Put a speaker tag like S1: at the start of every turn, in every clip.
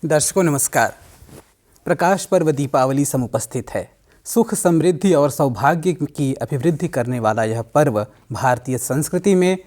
S1: दर्शकों नमस्कार। प्रकाश पर्व दीपावली समुपस्थित है। सुख, समृद्धि और सौभाग्य की अभिवृद्धि करने वाला यह पर्व भारतीय संस्कृति में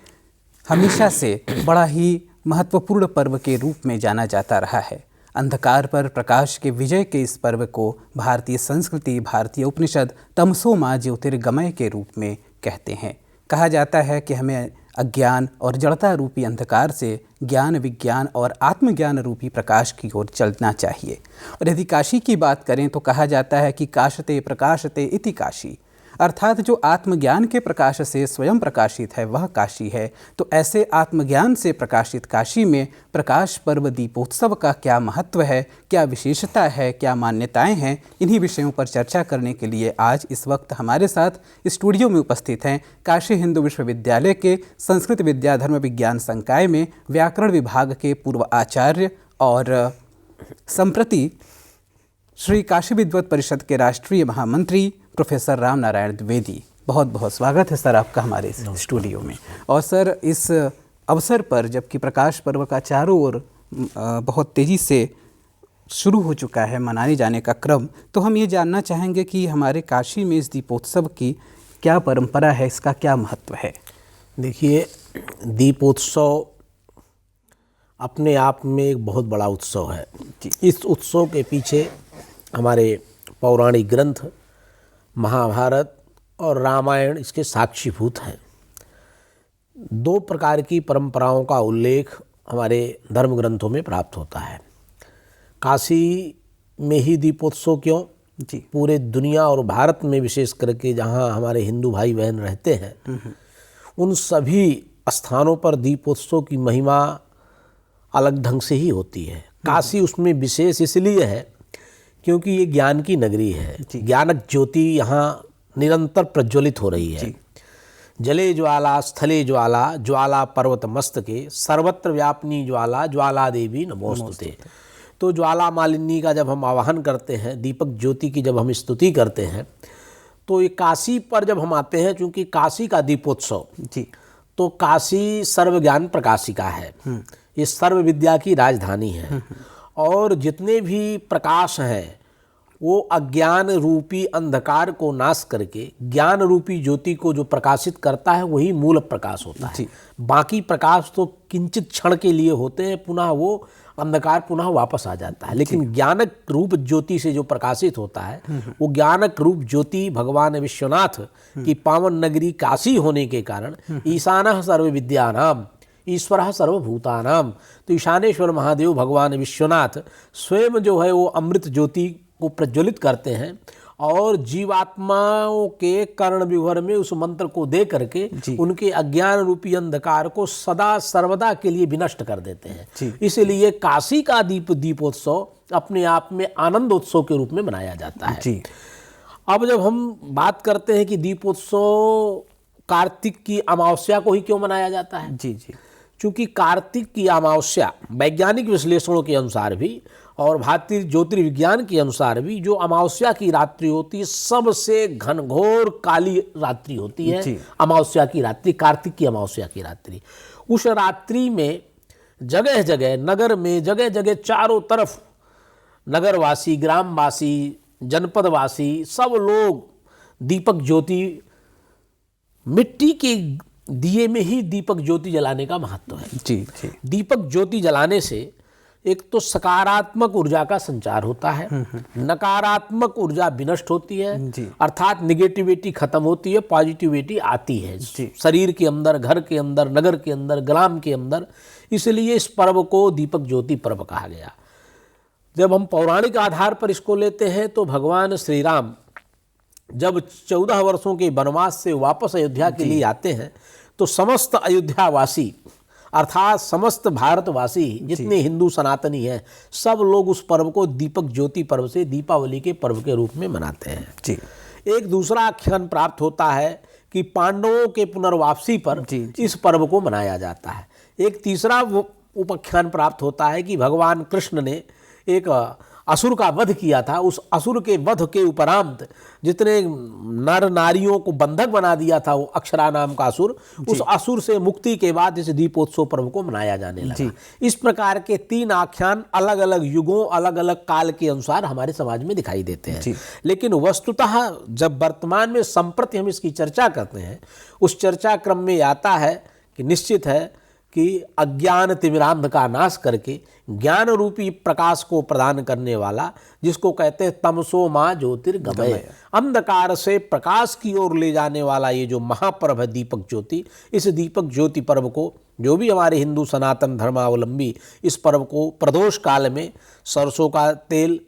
S1: हमेशा से बड़ा ही महत्वपूर्ण पर्व के रूप में जाना जाता रहा है। अंधकार पर प्रकाश के विजय के इस पर्व को भारतीय संस्कृति, भारतीय उपनिषद तमसो मा ज्योतिर्गमय के रूप में कहते हैं। कहा जाता है कि हमें अज्ञान और जड़ता रूपी अंधकार से ज्ञान, विज्ञान और आत्मज्ञान रूपी प्रकाश की ओर चलना चाहिए। और यदि काशी की बात करें तो कहा जाता है कि काशते प्रकाशते इति काशी, अर्थात जो आत्मज्ञान के प्रकाश से स्वयं प्रकाशित है वह काशी है। तो ऐसे आत्मज्ञान से प्रकाशित काशी में प्रकाश पर्व दीपोत्सव का क्या महत्व है, क्या विशेषता है, क्या मान्यताएं हैं, इन्हीं विषयों पर चर्चा करने के लिए आज इस वक्त हमारे साथ स्टूडियो में उपस्थित हैं काशी हिंदू विश्वविद्यालय के संस्कृत विद्या धर्म विज्ञान संकाय में व्याकरण विभाग के पूर्व आचार्य और संप्रति श्री काशी विद्वत परिषद के राष्ट्रीय महामंत्री प्रोफेसर राम नारायण द्विवेदी। बहुत बहुत स्वागत है सर आपका हमारे स्टूडियो में। और सर, इस अवसर पर जबकि प्रकाश पर्व का चारों ओर बहुत तेज़ी से शुरू हो चुका है मनाने जाने का क्रम, तो हम ये जानना चाहेंगे कि हमारे काशी में इस दीपोत्सव की क्या परंपरा है, इसका क्या महत्व है।
S2: देखिए, दीपोत्सव अपने आप में एक बहुत बड़ा उत्सव है। इस उत्सव के पीछे हमारे पौराणिक ग्रंथ महाभारत और रामायण इसके साक्षीभूत हैं। दो प्रकार की परंपराओं का उल्लेख हमारे धर्म ग्रंथों में प्राप्त होता है। काशी में ही दीपोत्सव क्यों जी, पूरे दुनिया और भारत में विशेष करके जहाँ हमारे हिंदू भाई बहन रहते हैं उन सभी स्थानों पर दीपोत्सव की महिमा अलग ढंग से ही होती है। काशी उसमें विशेष इसलिए है क्योंकि ये ज्ञान की नगरी है। ज्ञानक ज्योति यहाँ निरंतर प्रज्वलित हो रही है। जले ज्वाला स्थले ज्वाला, ज्वाला पर्वत मस्तके, सर्वत्र व्यापनी ज्वाला, ज्वाला देवी नमोस्तुते। तो ज्वाला मालिनी का जब हम आवाहन करते हैं, दीपक ज्योति की जब हम स्तुति करते हैं, तो ये काशी पर जब हम आते हैं, चूँकि काशी का दीपोत्सव जी, तो काशी सर्व ज्ञान प्रकाशिका है। ये सर्व विद्या की राजधानी है और जितने भी प्रकाश हैं वो अज्ञान रूपी अंधकार को नाश करके ज्ञान रूपी ज्योति को जो प्रकाशित करता है वही मूल प्रकाश होता है। बाकी प्रकाश तो किंचित क्षण के लिए होते हैं, पुनः वो अंधकार पुनः वापस आ जाता है। लेकिन ज्ञानक रूप ज्योति से जो प्रकाशित होता है वो ज्ञानक रूप ज्योति भगवान विश्वनाथ की पावन नगरी काशी होने के कारण ईशानः सर्व विद्यानाम ईश्वर सर्वभूतानाम, तो ईशानेश्वर महादेव भगवान विश्वनाथ स्वयं जो है वो अमृत ज्योति को प्रज्वलित करते हैं और जीवात्माओं के कर्ण विभर में उस मंत्र को दे करके उनके अज्ञान रूपी अंधकार को सदा सर्वदा के लिए विनष्ट कर देते हैं। इसलिए काशी का दीपोत्सव अपने आप में आनंदोत्सव के रूप में मनाया जाता है। अब जब हम बात करते हैं कि दीपोत्सव कार्तिक की अमावस्या को ही क्यों मनाया जाता है, चूँकि कार्तिक की अमावस्या वैज्ञानिक विश्लेषणों के अनुसार भी और भारतीय ज्योतिर्विज्ञान के अनुसार भी जो अमावस्या की रात्रि होती है सबसे घनघोर काली रात्रि होती है। अमावस्या की रात्रि, कार्तिक की अमावस्या की रात्रि, उस रात्रि में जगह जगह नगर में जगह जगह चारों तरफ नगरवासी, ग्रामवासी, जनपदवासी सब लोग दीपक ज्योति, मिट्टी के दिए में ही दीपक ज्योति जलाने का महत्व है। दीपक ज्योति जलाने से एक तो सकारात्मक ऊर्जा का संचार होता है, नकारात्मक ऊर्जा विनष्ट होती है, अर्थात निगेटिविटी खत्म होती है, पॉजिटिविटी आती है शरीर के अंदर, घर के अंदर, नगर के अंदर, ग्राम के अंदर। इसलिए इस पर्व को दीपक ज्योति पर्व कहा गया। जब हम पौराणिक आधार पर इसको लेते हैं तो भगवान श्री राम जब 14 वर्षों के वनवास से वापस अयोध्या के लिए आते हैं तो समस्त अयोध्यावासी अर्थात समस्त भारतवासी जितने हिंदू सनातनी हैं सब लोग उस पर्व को दीपक ज्योति पर्व से दीपावली के पर्व के रूप में मनाते हैं। एक दूसरा आख्यान प्राप्त होता है कि पांडवों के पुनर्वापसी पर इस पर्व को मनाया जाता है। एक तीसरा उपाख्यान प्राप्त होता है कि भगवान कृष्ण ने एक असुर का वध किया था, उस असुर के वध के उपरांत जितने नर नारियों को बंधक बना दिया था वो अक्षरा नाम का असुर, उस असुर से मुक्ति के बाद इस दीपोत्सव पर्व को मनाया जाने लगा। इस प्रकार के 3 आख्यान अलग अलग युगों, अलग अलग काल के अनुसार हमारे समाज में दिखाई देते हैं। लेकिन वस्तुतः जब वर्तमान में संप्रति हम इसकी चर्चा करते हैं, उस चर्चा क्रम में आता है कि निश्चित है कि अज्ञान तिमिरांध का नाश करके ज्ञान रूपी प्रकाश को प्रदान करने वाला, जिसको कहते हैं तमसो मां ज्योतिर्गमय, अंधकार से प्रकाश की ओर ले जाने वाला ये जो महापर्व है दीपक ज्योति, इस दीपक ज्योति पर्व को जो भी हमारे हिंदू सनातन धर्मावलंबी इस पर्व को प्रदोष काल में सरसों का तेल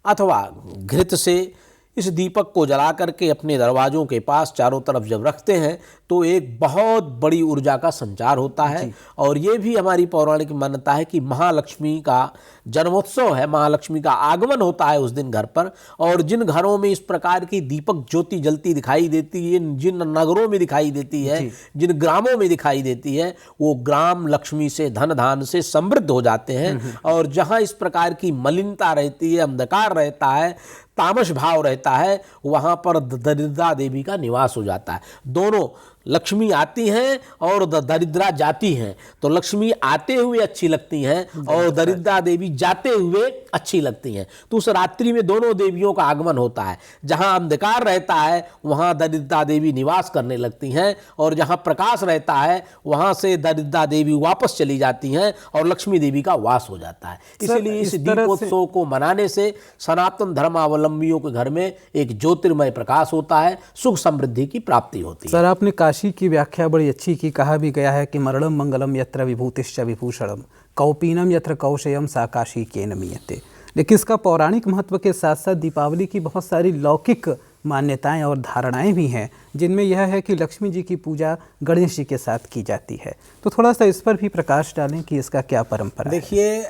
S2: अथवा घृत से इस दीपक को जला करके अपने दरवाज़ों के पास चारों तरफ जब रखते हैं तो एक बहुत बड़ी ऊर्जा का संचार होता है। और ये भी हमारी पौराणिक मान्यता है कि महालक्ष्मी का जन्मोत्सव है, महालक्ष्मी का आगमन होता है उस दिन घर पर। और जिन घरों में इस प्रकार की दीपक ज्योति जलती दिखाई देती है, जिन नगरों में दिखाई देती है, जिन ग्रामों में दिखाई देती है, वो ग्राम लक्ष्मी से धन धान से समृद्ध हो जाते हैं। और जहाँ इस प्रकार की मलिनता रहती है, अंधकार रहता है, तामस भाव रहता है, वहाँ पर दरिद्रा देवी का निवास हो जाता है। दोनों लक्ष्मी आती हैं और दरिद्रा जाती हैं, तो लक्ष्मी आते हुए अच्छी लगती हैं और दरिद्रा देवी जाते हुए अच्छी लगती हैं। तो उस रात्रि में दोनों देवियों का आगमन होता है। जहाँ अंधकार रहता है वहाँ दरिद्रा देवी निवास करने लगती हैं, और जहाँ प्रकाश रहता है वहाँ से दरिद्रा देवी वापस चली जाती हैं और लक्ष्मी देवी का वास हो जाता है। इसलिए इस दीपोत्सव को मनाने से सनातन धर्मावलंबियों के घर में एक ज्योतिर्मय प्रकाश होता है, सुख समृद्धि की प्राप्ति होती है।
S1: सर, आपने काशी की व्याख्या बड़ी अच्छी की। कहा भी गया है कि मरणम मंगलम यत्र विभूतिश्च विभूषणम कौपीनम यत्र कौशयम सा काशी केन मीयते। लेकिन इसका पौराणिक महत्व के साथ साथ दीपावली की बहुत सारी लौकिक मान्यताएं और धारणाएं भी हैं, जिनमें यह है कि लक्ष्मी जी की पूजा गणेश जी के साथ की जाती है। तो थोड़ा सा इस पर भी प्रकाश डालें कि इसका क्या परंपरा है।
S2: देखिए,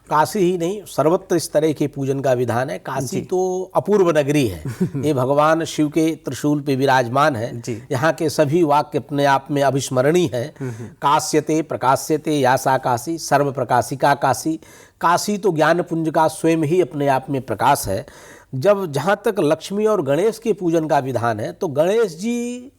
S2: काशी ही नहीं सर्वत्र इस तरह के पूजन का विधान है। काशी तो अपूर्व नगरी है, ये भगवान शिव के त्रिशूल पे विराजमान है। यहाँ के सभी वाक्य अपने आप में अविस्मरणीय है। काश्यते प्रकाश्यते यासा काशी सर्व प्रकाशिका काशी। काशी तो ज्ञान पुंज का स्वयं ही अपने आप में प्रकाश है। जब जहाँ तक लक्ष्मी और गणेश के पूजन का विधान है, तो गणेश जी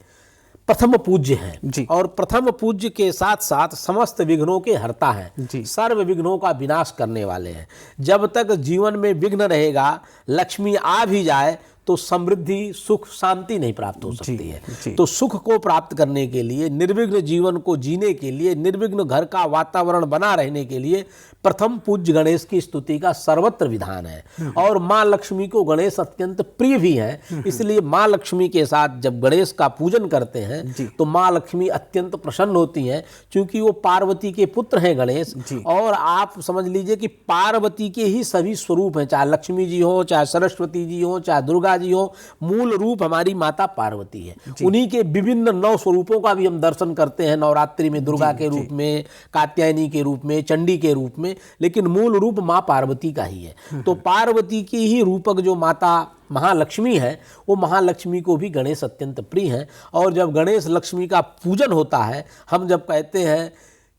S2: प्रथम पूज्य हैं, और प्रथम पूज्य के साथ साथ समस्त विघ्नों के हर्ता हैं, सर्व विघ्नों का विनाश करने वाले हैं। जब तक जीवन में विघ्न रहेगा, लक्ष्मी आ भी जाए तो समृद्धि, सुख, शांति नहीं प्राप्त हो सकती है। तो सुख को प्राप्त करने के लिए, निर्विघ्न जीवन को जीने के लिए, निर्विघ्न घर का वातावरण बना रहने के लिए प्रथम पूज्य गणेश की स्तुति का सर्वत्र विधान है। और माँ लक्ष्मी को गणेश अत्यंत प्रिय भी है, इसलिए माँ लक्ष्मी के साथ जब गणेश का पूजन करते हैं तो माँ लक्ष्मी अत्यंत प्रसन्न होती हैं, क्योंकि वो पार्वती के पुत्र हैं गणेश। और आप समझ लीजिए कि पार्वती के ही सभी स्वरूप हैं, चाहे लक्ष्मी जी हो, चाहे सरस्वती जी हो, चाहे दुर्गा जी हो, मूल रूप हमारी माता पार्वती है। उन्हीं के विभिन्न 9 स्वरूपों का भी हम दर्शन करते हैं नवरात्रि में, दुर्गा के रूप में, कात्यायनी के रूप में, चंडी के रूप में, लेकिन मूल रूप माँ पार्वती का ही है। तो पार्वती की ही रूपक जो माता महालक्ष्मी है, वो महालक्ष्मी को भी गणेश अत्यंत प्रिय हैं। और जब गणेश लक्ष्मी का पूजन होता है, हम जब कहते हैं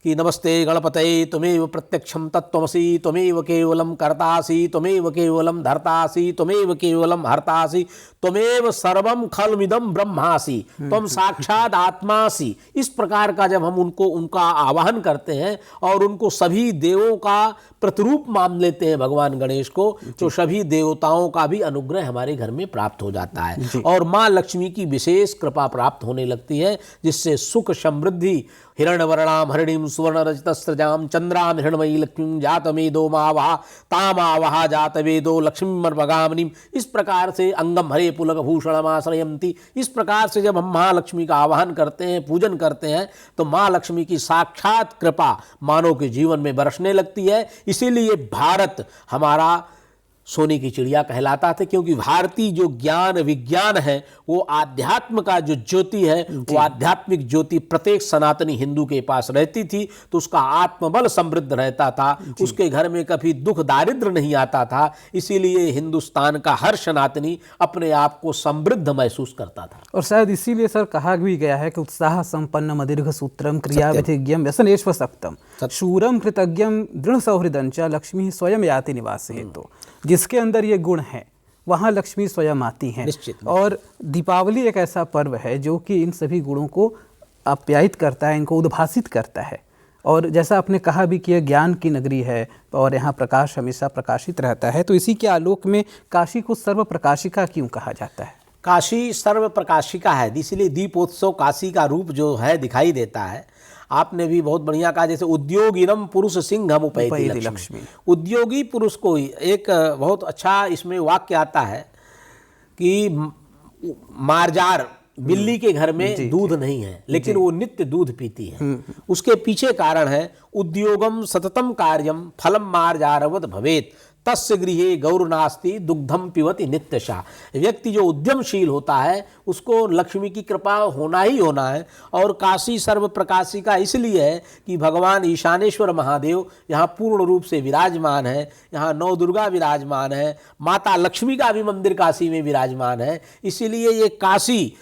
S2: कि नमस्ते गणपतये त्वमेव प्रत्यक्षम तत्त्वमसि त्वमेव केवलम कर्तासि त्वमेव केवलम धर्तासि त्वमेव केवलम हर्तासि त्वमेव सर्वम खलमिदं ब्रह्मासि त्वम साक्षात आत्मासि, इस प्रकार का जब हम उनका आवाहन करते हैं और उनको सभी देवों का प्रतिरूप मान लेते हैं भगवान गणेश को, तो सभी देवताओं का भी अनुग्रह हमारे घर में प्राप्त हो जाता है और माँ लक्ष्मी की विशेष कृपा प्राप्त होने लगती है, जिससे सुख समृद्धि हिरण्यवर्णाम हरिणीम सुवर्ण रजतस्रजाम चंद्राम हिरण्मयी लक्ष्मी जातमेदो मावहा तामावहा जातवेदो लक्ष्मीमर्वगामिनीम, इस प्रकार से अंगम हरे पुलक भूषणमाश्रयंती, इस प्रकार से जब हम महालक्ष्मी का आवाहन करते हैं, पूजन करते हैं, तो माँ लक्ष्मी की साक्षात कृपा मानव के जीवन में बरसने लगती है। इसीलिए भारत हमारा सोने की चिड़िया कहलाता था, क्योंकि भारतीय जो ज्ञान विज्ञान है, वो आध्यात्म का जो ज्योति है, वो आध्यात्मिक ज्योति प्रत्येक सनातनी हिंदू के पास रहती थी, तो उसका आत्मबल समृद्ध रहता था, उसके घर में कभी दुख दारिद्र नहीं आता था। इसीलिए हिंदुस्तान का हर सनातनी अपने आप को समृद्ध महसूस करता था।
S1: और शायद इसीलिए सर कहा भी गया है कि उत्साह संपन्नम दीर्घ सूत्रम क्रिया विधिज्ञम व्यसनेश्व सक्तम शूरम कृतज्ञम दृढ़ सौहृदं च लक्ष्मी स्वयं याति निवासे। तो जिसके अंदर ये गुण है वहाँ लक्ष्मी स्वयं आती हैं।
S2: निश्चित।
S1: और दीपावली एक ऐसा पर्व है जो कि इन सभी गुणों को आप्यायित करता है, इनको उद्भासित करता है। और जैसा आपने कहा भी कि यह ज्ञान की नगरी है और यहाँ प्रकाश हमेशा प्रकाशित रहता है, तो इसी के आलोक में काशी को सर्व प्रकाशिका क्यों कहा जाता है?
S2: काशी सर्व प्रकाशिका है, इसलिए दीपोत्सव काशी का रूप जो है दिखाई देता है। आपने भी बहुत बढ़िया कहा, जैसे उद्योगिनम पुरुष सिंहम उपैति लक्ष्मी। उद्योगी पुरुष को एक बहुत अच्छा इसमें वाक्य आता है कि मार्जार बिल्ली के घर में दूध नहीं है लेकिन वो नित्य दूध पीती है। उसके पीछे कारण है उद्योगम सततम कार्यम फलम मार्जारवत भवेत तस्य गृहे गौरनास्ति दुग्धम पिबति नित्यशा। व्यक्ति जो उद्यमशील होता है उसको लक्ष्मी की कृपा होना ही होना है। और काशी सर्व प्रकाशिका इसलिए है कि भगवान ईशानेश्वर महादेव यहाँ पूर्ण रूप से विराजमान है। यहाँ नौ दुर्गा विराजमान है, माता लक्ष्मी का भी मंदिर काशी में विराजमान है। इसीलिए ये काशी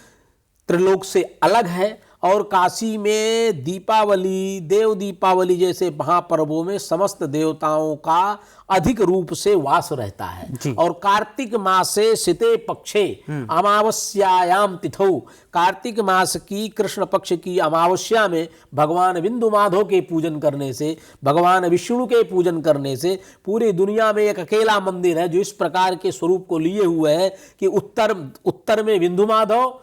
S2: त्रिलोक से अलग है। और काशी में दीपावली, देव दीपावली जैसे महापर्वों में समस्त देवताओं का अधिक रूप से वास रहता है। और कार्तिक मास से सिते पक्षे अमावस्यायाम तिथौ, कार्तिक मास की कृष्ण पक्ष की अमावस्या में भगवान बिंदु माधव के पूजन करने से, भगवान विष्णु के पूजन करने से पूरी दुनिया में एक अकेला मंदिर है जो इस प्रकार के स्वरूप को लिए हुए है कि उत्तर में बिंदु माधव,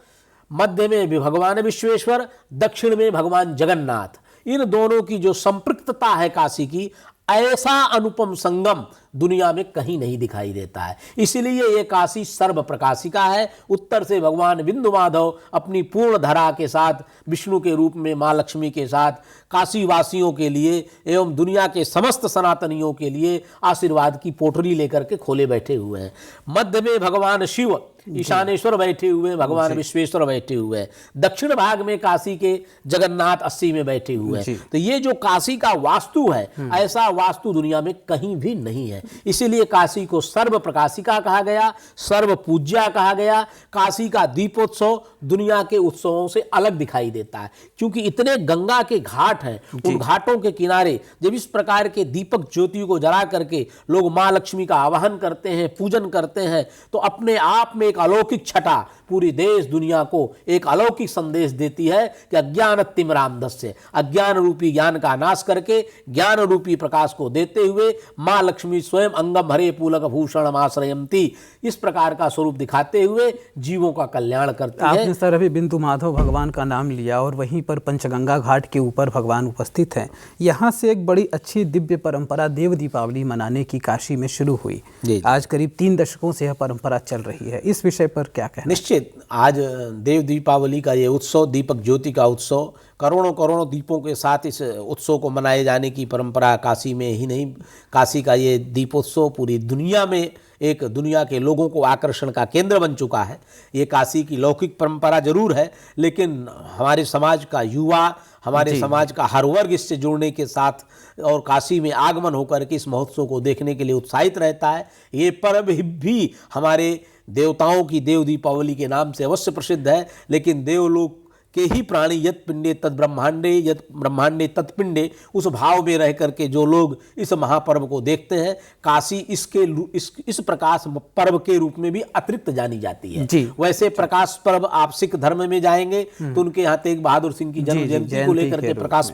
S2: मध्य में भी भगवान विश्वेश्वर, दक्षिण में भगवान जगन्नाथ। इन दोनों की जो संपृक्तता है काशी की, ऐसा अनुपम संगम दुनिया में कहीं नहीं दिखाई देता है। इसीलिए ये काशी सर्व प्रकाशिका है। उत्तर से भगवान बिंदु माधव अपनी पूर्ण धरा के साथ विष्णु के रूप में माँ लक्ष्मी के साथ काशी वासियों के लिए एवं दुनिया के समस्त सनातनियों के लिए आशीर्वाद की पोटरी लेकर के खोले बैठे हुए हैं। मध्य में भगवान शिव ईशानेश्वर बैठे हुए हैं, भगवान विश्वेश्वर बैठे हुए हैं। दक्षिण भाग में काशी के जगन्नाथ 80 में बैठे हुए हैं। तो ये जो काशी का वास्तु है, ऐसा वास्तु दुनिया में कहीं भी नहीं है। इसीलिए काशी को सर्व प्रकाशिका कहा गया, सर्व पूज्या कहा गया। काशी का दीपोत्सव दुनिया के उत्सवों से अलग दिखाई देता है क्योंकि इतने गंगा के घाट हैं। उन घाटों के किनारे जब इस प्रकार के दीपक ज्योति को जला करके लोग माँ लक्ष्मी का आवाहन करते हैं, पूजन करते हैं, तो अपने आप में एक अलौकिक छटा पूरी देश दुनिया को एक अलौकिक संदेश देती है कि अज्ञान तिमिरांधस्य, अज्ञान रूपी ज्ञान का नाश करके ज्ञान रूपी प्रकाश को देते हुए माँ लक्ष्मी स्वयं अंगम हरे पुलक भूषण आश्रयंती, इस प्रकार का स्वरूप दिखाते हुए जीवों का कल्याण करती है।
S1: आपने सर अभी बिंदु माधव भगवान का नाम लिया और वहीं पर पंचगंगा घाट के ऊपर भगवान उपस्थित हैं। यहाँ से एक बड़ी अच्छी दिव्य परंपरा देव दीपावली मनाने की काशी में शुरू हुई। आज करीब 3 दशकों से यह परंपरा चल रही है। इस विषय पर क्या कहना?
S2: निश्चित, आज देव दीपावली का ये उत्सव, दीपक ज्योति का उत्सव, करोड़ों करोड़ों दीपों के साथ इस उत्सव को मनाए जाने की परंपरा काशी में ही नहीं, काशी का ये दीपोत्सव पूरी दुनिया में एक दुनिया के लोगों को आकर्षण का केंद्र बन चुका है। ये काशी की लौकिक परंपरा जरूर है, लेकिन हमारे समाज का युवा, हमारे समाज का हर वर्ग इससे जुड़ने के साथ और काशी में आगमन होकर के इस महोत्सव को देखने के लिए उत्साहित रहता है। ये पर्व भी हमारे देवताओं की देव दीपावली के नाम से अवश्य प्रसिद्ध है, लेकिन देवलोक के ही प्राणी यत पिंडे तत् ब्रह्मांडे, यत ब्रह्मांडे तत्पिंडे, उस भाव में रह करके जो लोग इस महापर्व को देखते हैं, काशी इस प्रकाश पर्व के रूप में भी अतिरिक्त जानी जाती है। वैसे प्रकाश पर्व आप सिख धर्म में जाएंगे तो उनके यहाँ तेग बहादुर सिंह की जन्म जयंती को लेकर के प्रकाश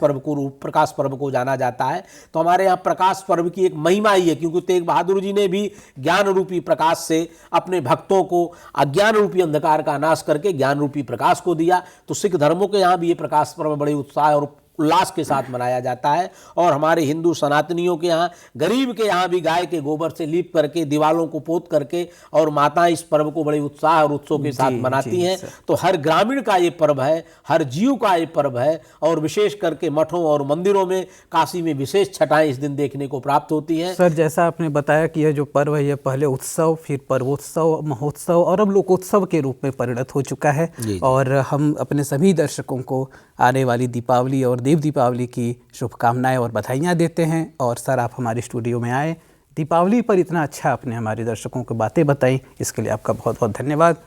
S2: पर्व को जाना जाता है। तो हमारे यहाँ प्रकाश पर्व की एक महिमा ही है, क्योंकि तेग बहादुर जी ने भी ज्ञान रूपी प्रकाश से अपने भक्तों को अज्ञान रूपी अंधकार का नाश करके ज्ञान रूपी प्रकाश को दिया। तो सिख धर्मों के यहाँ भी ये प्रकाश पर्व बड़े उत्साह और उल्लास के साथ मनाया जाता है। और हमारे हिंदू सनातनियों के यहाँ, गरीब के यहाँ भी गाय के गोबर से लीप करके दीवालों को पोत करके और माताएं इस पर्व को बड़े उत्साह और उत्सव के साथ मनाती हैं। तो हर ग्रामीण का ये पर्व है, हर जीव का ये पर्व है। और विशेष करके मठों और मंदिरों में, काशी में विशेष छटाएं इस दिन देखने को प्राप्त होती हैं।
S1: सर, जैसा आपने बताया कि यह जो पर्व है, यह पहले उत्सव, फिर पर्वोत्सव, महोत्सव और अब लोकोत्सव के रूप में परिणत हो चुका है। और हम अपने सभी दर्शकों को आने वाली दीपावली और देव दीपावली की शुभकामनाएं और बधाइयाँ देते हैं। और सर, आप हमारे स्टूडियो में आए, दीपावली पर इतना अच्छा आपने हमारे दर्शकों को बातें बताई, इसके लिए आपका बहुत बहुत धन्यवाद।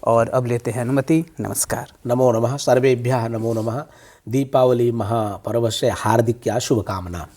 S1: और अब लेते हैं अनुमति। नमस्कार।
S2: नमो नमः, सर्वेभ्यः नमो नमः। दीपावली महापर्वस्य हार्दिक शुभकामना।